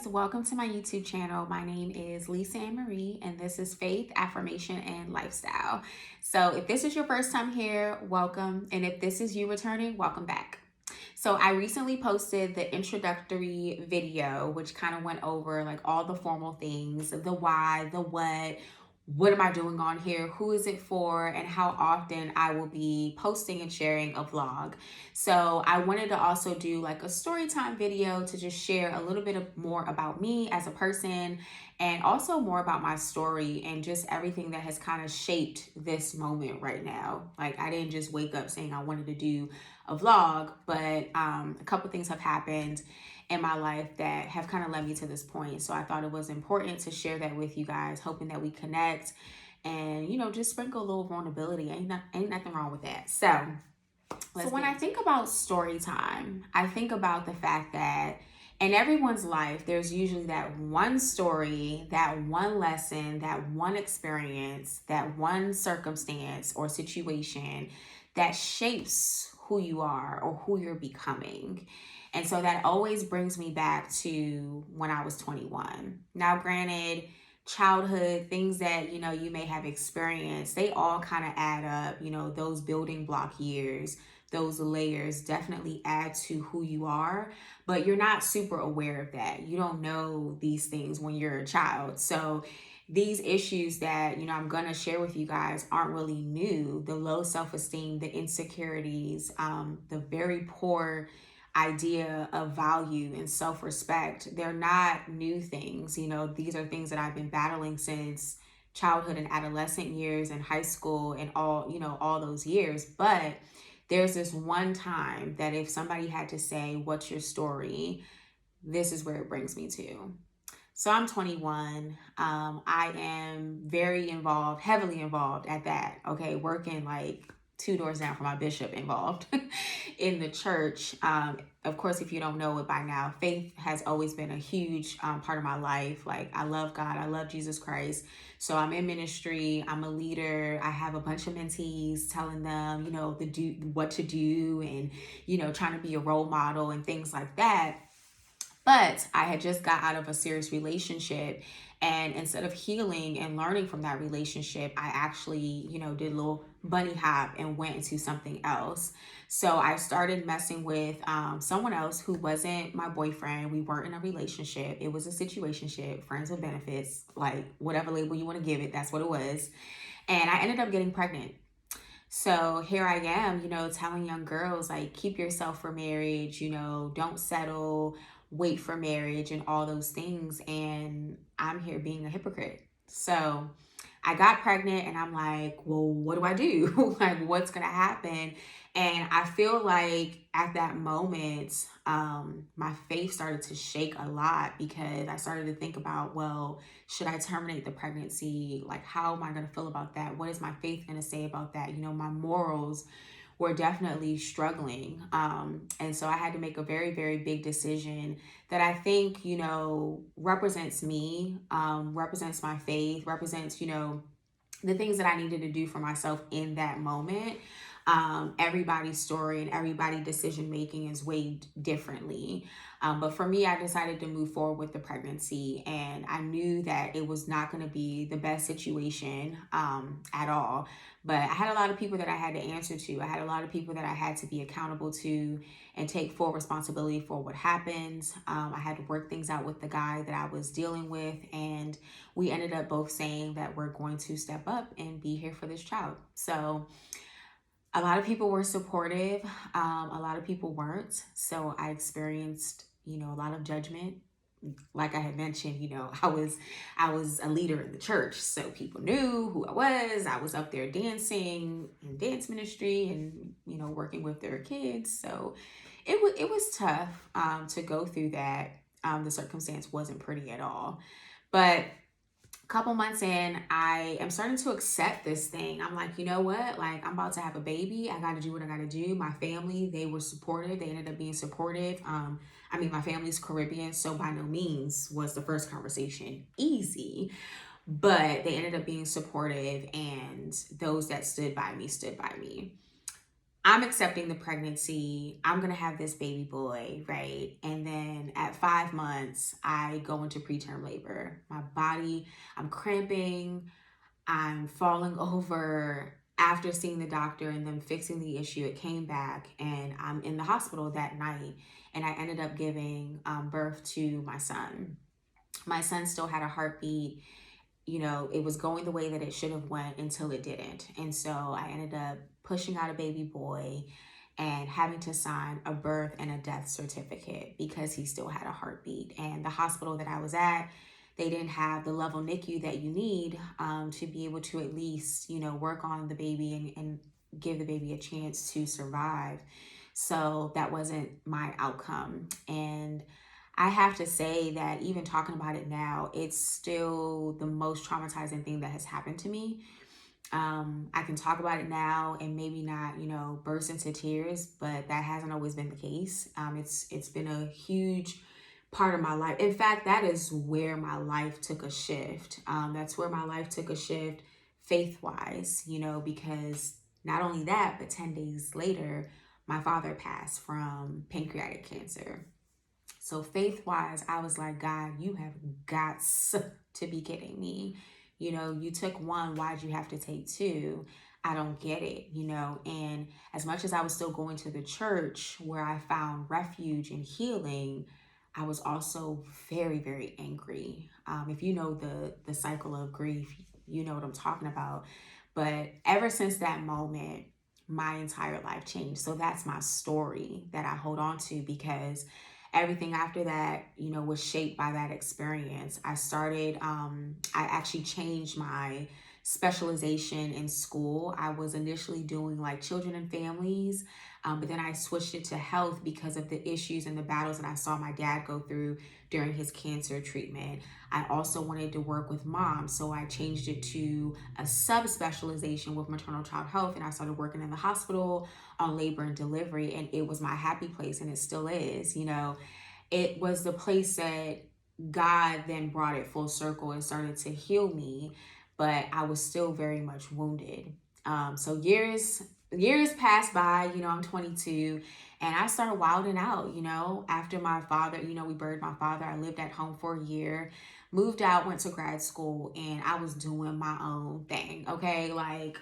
Welcome to my YouTube channel. My name is Lisa Ann Marie, and this is Faith, Affirmation, and Lifestyle. So if this is your first time here, welcome. And if this is you returning, welcome back. So I recently posted the introductory video, which kind of went over like all the formal things, the why, the what am I doing on here, who is it for, and how often I will be posting and sharing a vlog. So I wanted to also do like a story time video to just share a little bit more about me as a person, and also more about my story and just everything that has kind of shaped this moment right now. Like, I didn't just wake up saying I wanted to do a vlog, but a couple things have happened in my life that have kind of led me to this point. So I thought it was important to share that with you guys, hoping that we connect and, just sprinkle a little vulnerability. Ain't nothing wrong with that. So when I think about story time, I think about the fact that in everyone's life, there's usually that one story, that one lesson, that one experience, that one circumstance or situation that shapes who you are or who you're becoming. And so that always brings me back to when I was 21. Now, granted, childhood, things that, you may have experienced, they all kind of add up, those building block years, those layers definitely add to who you are, but you're not super aware of that. You don't know these things when you're a child. So these issues that, I'm going to share with you guys aren't really new. The low self-esteem, the insecurities, the very poor idea of value and self-respect, they're not new things. These are things that I've been battling since childhood and adolescent years and high school and all those years. But there's this one time that if somebody had to say, what's your story? This is where it brings me to. So I'm 21. I am very involved, heavily involved at that. Okay. Working like 2 doors down from my bishop involved in the church. Of course, if you don't know it by now, faith has always been a huge part of my life. Like, I love God. I love Jesus Christ. So I'm in ministry. I'm a leader. I have a bunch of mentees telling them, what to do and, trying to be a role model and things like that. But I had just got out of a serious relationship, and instead of healing and learning from that relationship, I actually, did a little bunny hop and went into something else. So I started messing with someone else who wasn't my boyfriend. We weren't in a relationship. It was a situationship, friends with benefits, like whatever label you want to give it, that's what it was. And I ended up getting pregnant. So here I am, telling young girls, like, keep yourself for marriage, don't settle, wait for marriage and all those things. And I'm here being a hypocrite. So I got pregnant and I'm like, well, what do I do? Like, what's going to happen? And I feel like at that moment, my faith started to shake a lot, because I started to think about, well, should I terminate the pregnancy? Like, how am I going to feel about that? What is my faith going to say about that? My morals were definitely struggling. And so I had to make a very, very big decision that I think, represents me, represents my faith, represents, the things that I needed to do for myself in that moment. Everybody's story and everybody's decision making is weighed differently. But for me, I decided to move forward with the pregnancy, and I knew that it was not going to be the best situation at all. But I had a lot of people that I had to answer to. I had a lot of people that I had to be accountable to and take full responsibility for what happened. I had to work things out with the guy that I was dealing with, and we ended up both saying that we're going to step up and be here for this child. So a lot of people were supportive. A lot of people weren't. So I experienced, a lot of judgment. Like I had mentioned, I was a leader in the church, so people knew who I was. I was up there dancing in dance ministry and, working with their kids. So it was tough to go through that. The circumstance wasn't pretty at all. But couple months in, I am starting to accept this thing. I'm like, you know what? Like, I'm about to have a baby. I got to do what I got to do. My family, they were supportive. They ended up being supportive. My family's Caribbean, so by no means was the first conversation easy, but they ended up being supportive, and those that stood by me stood by me. I'm accepting the pregnancy. I'm going to have this baby boy, right? And then at 5 months, I go into preterm labor. My body, I'm cramping, I'm falling over. After seeing the doctor and them fixing the issue, it came back, and I'm in the hospital that night. And I ended up giving birth to my son. My son still had a heartbeat. It was going the way that it should have went until it didn't. And so I ended up pushing out a baby boy and having to sign a birth and a death certificate because he still had a heartbeat. And the hospital that I was at, they didn't have the level NICU that you need to be able to at least, work on the baby and give the baby a chance to survive. So that wasn't my outcome. And I have to say that even talking about it now, it's still the most traumatizing thing that has happened to me. I can talk about it now and maybe not, burst into tears, but that hasn't always been the case. It's been a huge part of my life. In fact, that is where my life took a shift. That's where my life took a shift faith-wise, because not only that, but 10 days later, my father passed from pancreatic cancer. So faith-wise, I was like, God, you have got to be kidding me. You took one, why'd you have to take two? I don't get it, And as much as I was still going to the church where I found refuge and healing, I was also very, very angry. If you know the cycle of grief, you know what I'm talking about. But ever since that moment, my entire life changed. So that's my story that I hold on to, because everything after that, was shaped by that experience. I actually changed my specialization in school. I was initially doing like children and families, but then I switched it to health because of the issues and the battles that I saw my dad go through during his cancer treatment. I also wanted to work with moms, so I changed it to a subspecialization with maternal child health, and I started working in the hospital on labor and delivery, and it was my happy place, and it still is. It was the place that God then brought it full circle and started to heal me, but I was still very much wounded. So years passed by. I'm 22, and I started wilding out. After my father, we buried my father. I lived at home for a year, moved out, went to grad school, and I was doing my own thing. Okay, like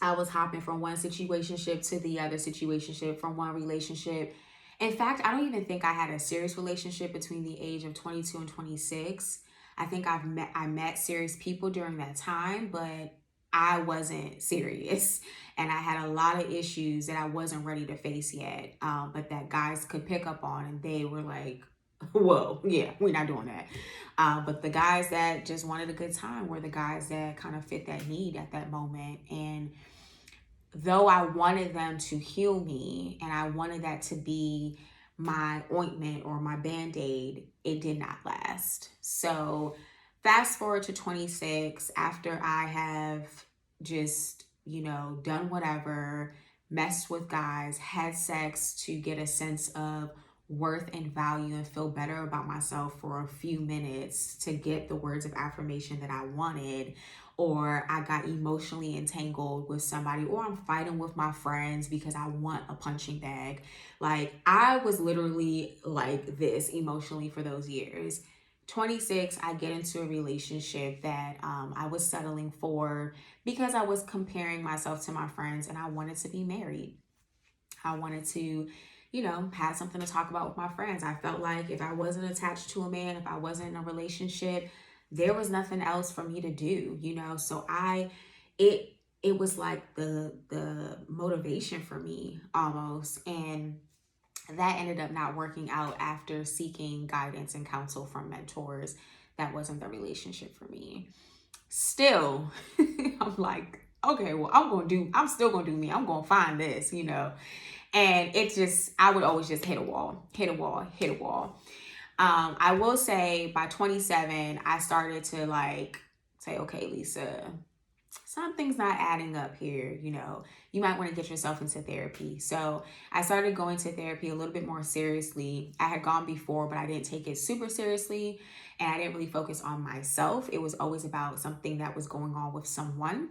I was hopping from one situationship to the other situationship, from one relationship. In fact, I don't even think I had a serious relationship between the age of 22 and 26. I think I met serious people during that time, but I wasn't serious. And I had a lot of issues that I wasn't ready to face yet, but that guys could pick up on, and they were like, whoa, yeah, we're not doing that. But the guys that just wanted a good time were the guys that kind of fit that need at that moment. And though I wanted them to heal me and I wanted that to be my ointment or my band-aid, it did not last. So fast forward to 26, after I have just, done whatever, messed with guys, had sex to get a sense of worth and value and feel better about myself for a few minutes to get the words of affirmation that I wanted, or I got emotionally entangled with somebody, or I'm fighting with my friends because I want a punching bag. Like, I was literally like this emotionally for those years. 26, I get into a relationship that I was settling for because I was comparing myself to my friends, and I wanted to be married. I wanted to, have something to talk about with my friends. I felt like if I wasn't attached to a man, if I wasn't in a relationship, there was nothing else for me to do, So it was like the motivation for me almost. And that ended up not working out after seeking guidance and counsel from mentors. That wasn't the relationship for me. Still, I'm like, okay, well, I'm still gonna do me. I'm gonna find this, And I would always just hit a wall, hit a wall, hit a wall. I will say by 27, I started to say, okay, Lisa, something's not adding up here. You might want to get yourself into therapy. So I started going to therapy a little bit more seriously. I had gone before, but I didn't take it super seriously, and I didn't really focus on myself. It was always about something that was going on with someone.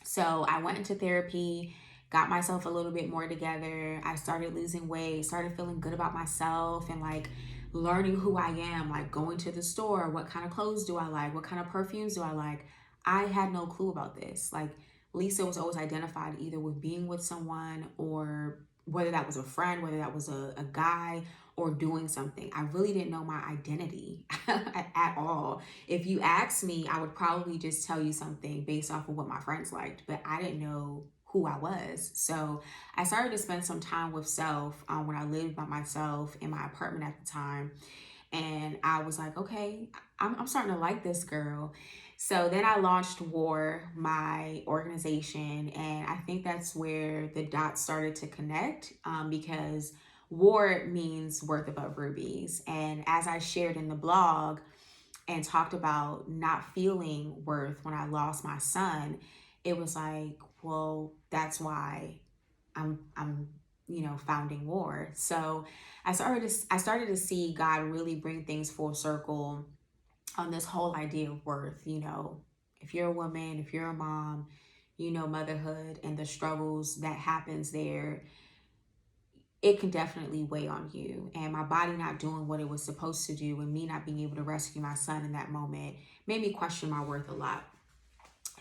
So I went into therapy, got myself a little bit more together. I started losing weight, started feeling good about myself, and like learning who I am, like going to the store, what kind of clothes do I like, what kind of perfumes do I like. I had no clue about this. Like Lisa was always identified either with being with someone, or whether that was a friend, whether that was a guy, or doing something. I really didn't know my identity at all. If you asked me, I would probably just tell you something based off of what my friends liked, but I didn't know who I was. So I started to spend some time with self when I lived by myself in my apartment at the time. And I was like, okay, I'm starting to like this girl. So then I launched War, my organization, and I think that's where the dots started to connect, because War means worth above rubies. And as I shared in the blog and talked about not feeling worth when I lost my son, it was like, well, that's why I'm founding War. So I started to see God really bring things full circle on this whole idea of worth. If you're a woman, if you're a mom, motherhood and the struggles that happens there, it can definitely weigh on you. And my body not doing what it was supposed to do and me not being able to rescue my son in that moment made me question my worth a lot.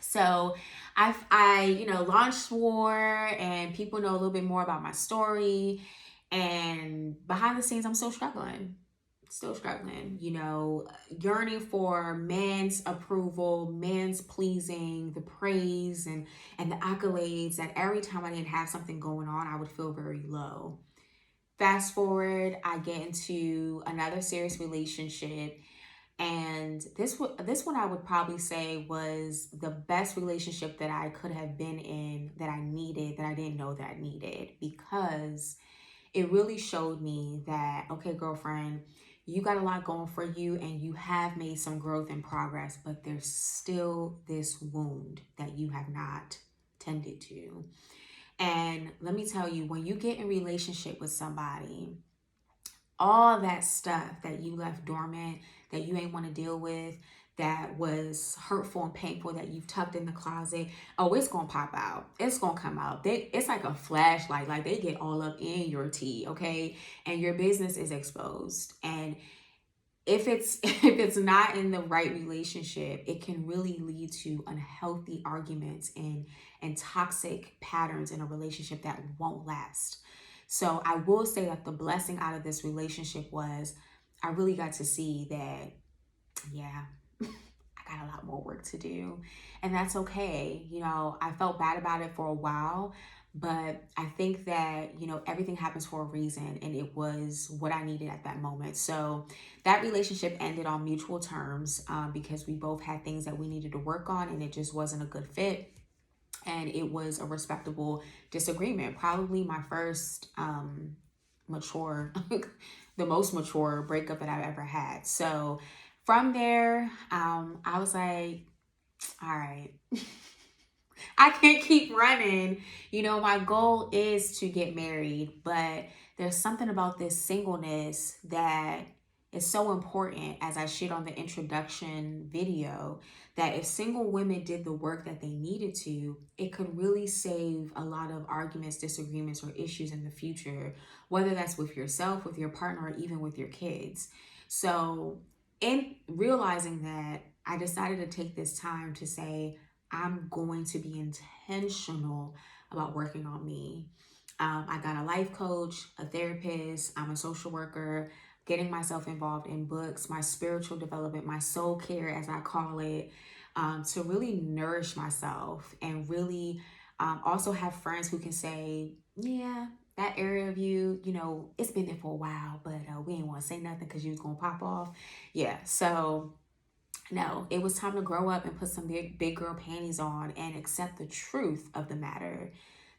So I launched War, and people know a little bit more about my story. And behind the scenes, I'm still struggling, yearning for man's approval, man's pleasing, the praise and the accolades, that every time I didn't have something going on, I would feel very low. Fast forward, I get into another serious relationship, and this one I would probably say was the best relationship that I could have been in, that I needed, that I didn't know that I needed, because it really showed me that, okay, girlfriend, you got a lot going for you and you have made some growth and progress, but there's still this wound that you have not tended to. And let me tell you, when you get in relationship with somebody, all that stuff that you left dormant, that you ain't want to deal with, that was hurtful and painful, that you've tucked in the closet, oh, it's gonna pop out. It's gonna come out. It's like a flashlight. Like they get all up in your tea, okay? And your business is exposed. And if it's if it's not in the right relationship, it can really lead to unhealthy arguments and toxic patterns in a relationship that won't last. So I will say that the blessing out of this relationship was I really got to see that, yeah, I got a lot more work to do. And that's okay. I felt bad about it for a while, but I think that, everything happens for a reason, and it was what I needed at that moment. So that relationship ended on mutual terms, because we both had things that we needed to work on, and it just wasn't a good fit. And it was a respectable disagreement. Probably my first mature, the most mature breakup that I've ever had. So from there, I was like, all right, I can't keep running. My goal is to get married, but there's something about this singleness that is so important, as I shared on the introduction video, that if single women did the work that they needed to, it could really save a lot of arguments, disagreements, or issues in the future, whether that's with yourself, with your partner, or even with your kids. So, in realizing that, I decided to take this time to say, I'm going to be intentional about working on me. I got a life coach, a therapist, I'm a social worker, getting myself involved in books, my spiritual development, my soul care, as I call it, to really nourish myself, and really also have friends who can say, yeah, that area of you, it's been there for a while, but we ain't want to say nothing because you was going to pop off. Yeah. So no, it was time to grow up and put some big girl panties on and accept the truth of the matter.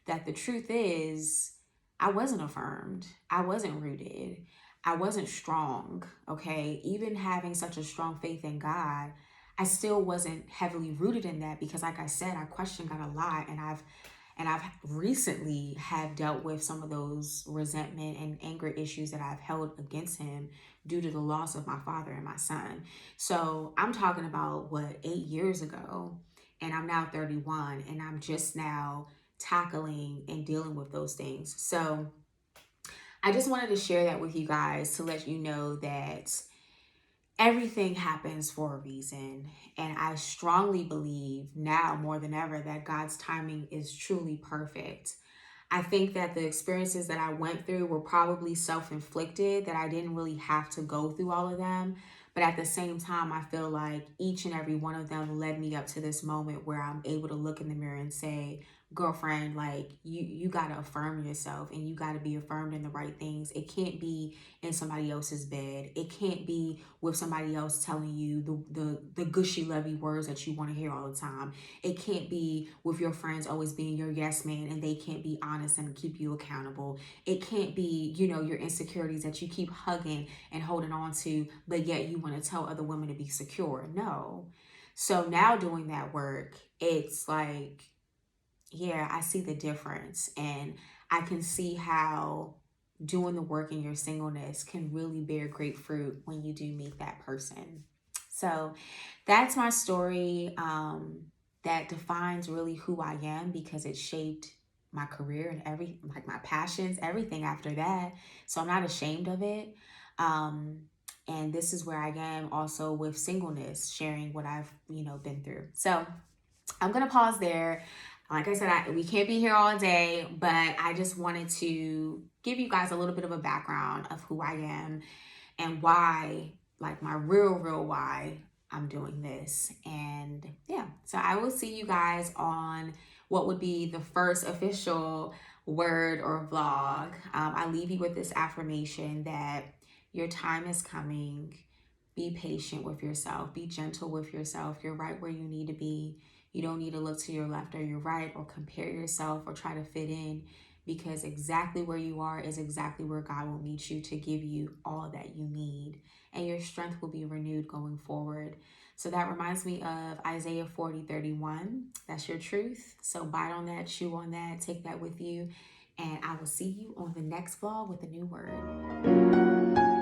That the truth is, I wasn't affirmed. I wasn't rooted. I wasn't strong. Okay. Even having such a strong faith in God, I still wasn't heavily rooted in that, because like I said, I questioned God a lot, and I've recently have dealt with some of those resentment and anger issues that I've held against him due to the loss of my father and my son. So I'm talking about 8 years ago, and I'm now 31, and I'm just now tackling and dealing with those things. So I just wanted to share that with you guys to let you know that everything happens for a reason. And I strongly believe now more than ever that God's timing is truly perfect. I think that the experiences that I went through were probably self inflicted, that I didn't really have to go through all of them. But at the same time, I feel like each and every one of them led me up to this moment where I'm able to look in the mirror and say, girlfriend, like you got to affirm yourself, and you got to be affirmed in the right things. It can't be in somebody else's bed. It can't be with somebody else telling you the gushy lovey words that you want to hear all the time. It can't be with your friends always being your yes man and they can't be honest and keep you accountable. It can't be, your insecurities that you keep hugging and holding on to, but yet you want to tell other women to be secure. No. So now doing that work, it's like, yeah, I see the difference. And I can see how doing the work in your singleness can really bear great fruit when you do meet that person. So that's my story, that defines really who I am, because it shaped my career and like my passions, everything after that. So I'm not ashamed of it. Um, and this is where I am also with singleness, sharing what I've, been through. So I'm going to pause there. Like I said, we can't be here all day, but I just wanted to give you guys a little bit of a background of who I am and why, like my real why I'm doing this. And yeah, so I will see you guys on what would be the first official word or vlog. I leave you with this affirmation that your time is coming. Be patient with yourself. Be gentle with yourself. You're right where you need to be. You don't need to look to your left or your right or compare yourself or try to fit in, because exactly where you are is exactly where God will meet you to give you all that you need. And your strength will be renewed going forward. So that reminds me of Isaiah 40:31. That's your truth. So bite on that, chew on that, take that with you. And I will see you on the next vlog with a new word.